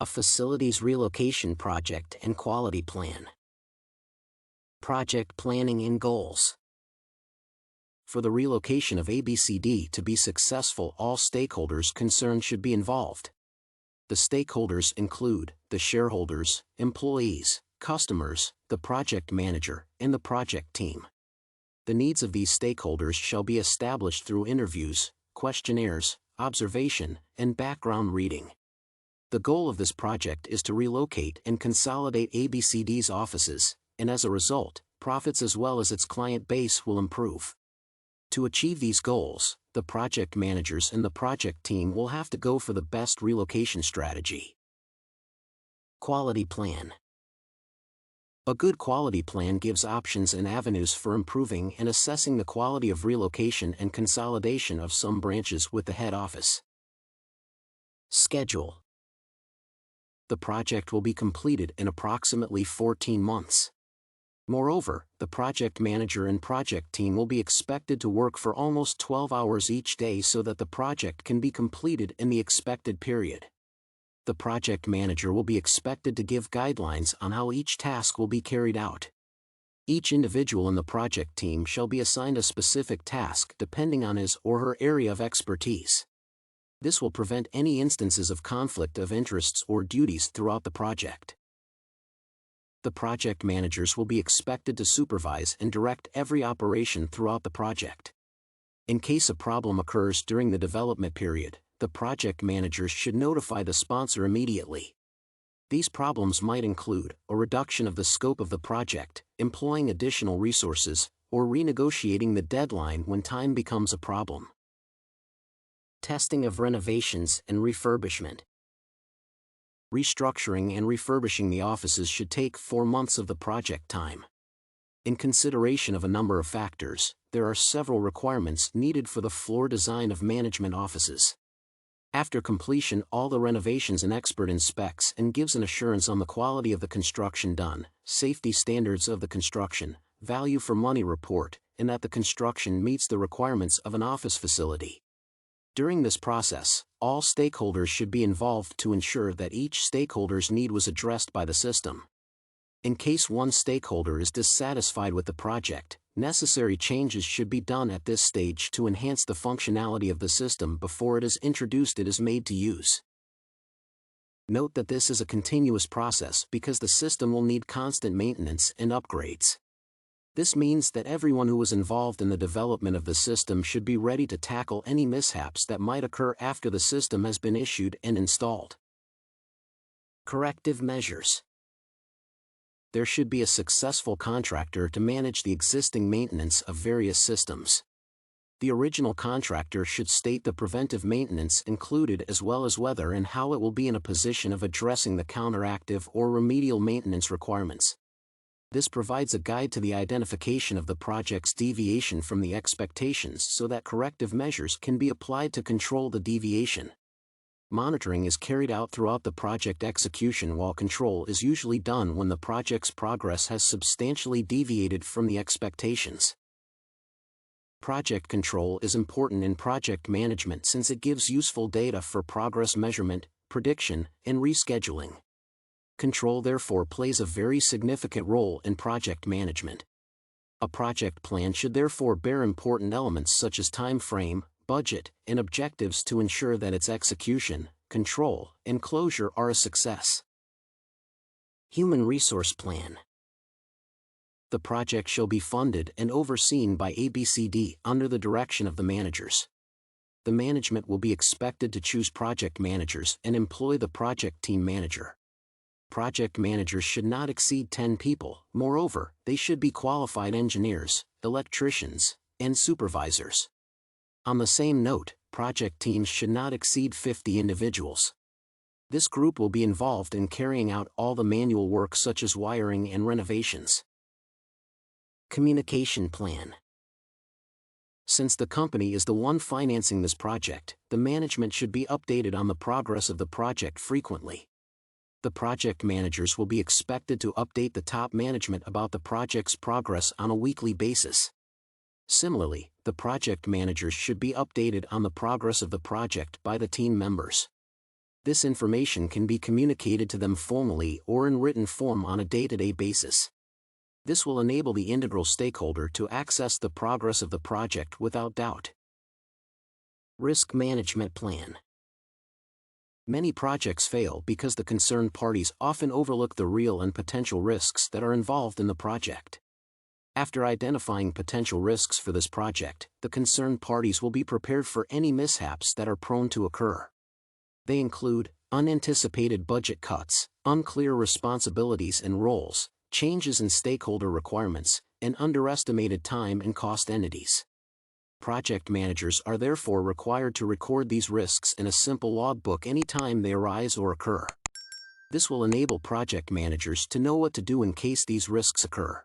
A facilities relocation project and quality plan. Project planning and goals. For the relocation of ABCD to be successful, all stakeholders concerned should be involved. The stakeholders include the shareholders, employees, customers, the project manager, and the project team. The needs of these stakeholders shall be established through interviews, questionnaires, observation, and background reading. The goal of this project is to relocate and consolidate ABCD's offices, and as a result, profits as well as its client base will improve. To achieve these goals, the project managers and the project team will have to go for the best relocation strategy. Quality plan. A good quality plan gives options and avenues for improving and assessing the quality of relocation and consolidation of some branches with the head office. Schedule. The project will be completed in approximately 14 months. Moreover, the project manager and project team will be expected to work for almost 12 hours each day so that the project can be completed in the expected period. The project manager will be expected to give guidelines on how each task will be carried out. Each individual in the project team shall be assigned a specific task depending on his or her area of expertise. This will prevent any instances of conflict of interests or duties throughout the project. The project managers will be expected to supervise and direct every operation throughout the project. In case a problem occurs during the development period, the project managers should notify the sponsor immediately. These problems might include a reduction of the scope of the project, employing additional resources, or renegotiating the deadline when time becomes a problem. Testing of renovations and refurbishment. Restructuring and refurbishing the offices should take 4 months of the project time. In consideration of a number of factors, there are several requirements needed for the floor design of management offices. After completion, all the renovations an expert inspects and gives an assurance on the quality of the construction done, safety standards of the construction, value for money report, and that the construction meets the requirements of an office facility. During this process, all stakeholders should be involved to ensure that each stakeholder's need was addressed by the system. In case one stakeholder is dissatisfied with the project, necessary changes should be done at this stage to enhance the functionality of the system before it is introduced it is made to use. Note that this is a continuous process because the system will need constant maintenance and upgrades. This means that everyone who was involved in the development of the system should be ready to tackle any mishaps that might occur after the system has been issued and installed. Corrective measures. There should be a successful contractor to manage the existing maintenance of various systems. The original contractor should state the preventive maintenance included as well as whether and how it will be in a position of addressing the counteractive or remedial maintenance requirements. This provides a guide to the identification of the project's deviation from the expectations so that corrective measures can be applied to control the deviation. Monitoring is carried out throughout the project execution, while control is usually done when the project's progress has substantially deviated from the expectations. Project control is important in project management since it gives useful data for progress measurement, prediction, and rescheduling. Control therefore plays a very significant role in project management. A project plan should therefore bear important elements such as time frame, budget, and objectives to ensure that its execution, control, and closure are a success. Human Resource Plan. The project shall be funded and overseen by ABCD under the direction of the managers. The management will be expected to choose project managers and employ the project team manager. Project managers should not exceed 10 people. Moreover, they should be qualified engineers, electricians, and supervisors. On the same note, project teams should not exceed 50 individuals. This group will be involved in carrying out all the manual work such as wiring and renovations. Communication plan. Since the company is the one financing this project, the management should be updated on the progress of the project frequently. The project managers will be expected to update the top management about the project's progress on a weekly basis. Similarly, the project managers should be updated on the progress of the project by the team members. This information can be communicated to them formally or in written form on a day-to-day basis. This will enable the integral stakeholder to access the progress of the project without doubt. Risk Management Plan. Many projects fail because the concerned parties often overlook the real and potential risks that are involved in the project. After identifying potential risks for this project, the concerned parties will be prepared for any mishaps that are prone to occur. They include unanticipated budget cuts, unclear responsibilities and roles, changes in stakeholder requirements, and underestimated time and cost entities. Project managers are therefore required to record these risks in a simple logbook anytime they arise or occur. This will enable project managers to know what to do in case these risks occur.